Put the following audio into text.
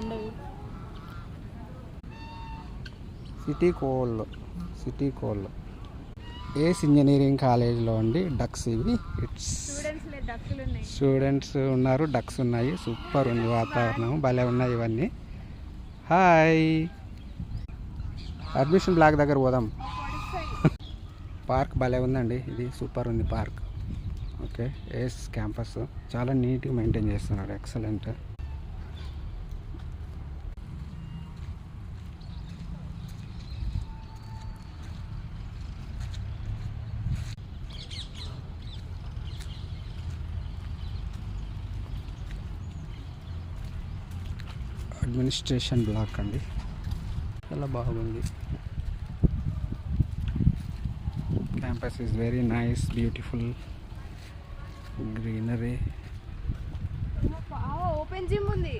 ఉండవు. City coal ఏస్ engineering కాలేజ్లో అండి డక్స్ ఇవి. స్టూడెంట్స్ ఉన్నారు, డక్స్ ఉన్నాయి. సూపర్ ఉంది వాతావరణం, భలే ఉన్నాయి ఇవన్నీ. హాయ్, అడ్మిషన్ బ్లాక్ దగ్గర పోదాం. పార్క్ భలే ఉందండి, ఇది సూపర్ ఉంది పార్క్. ఓకే, ఏస్ క్యాంపస్ చాలా నీట్గా మెయింటైన్ చేస్తున్నాడు, ఎక్సలెంట్. అడ్మినిస్ట్రేషన్ బ్లాక్ అండి, చాలా బాగుంది. Campus is very nice, beautiful, greenery. Open gym ఉంది.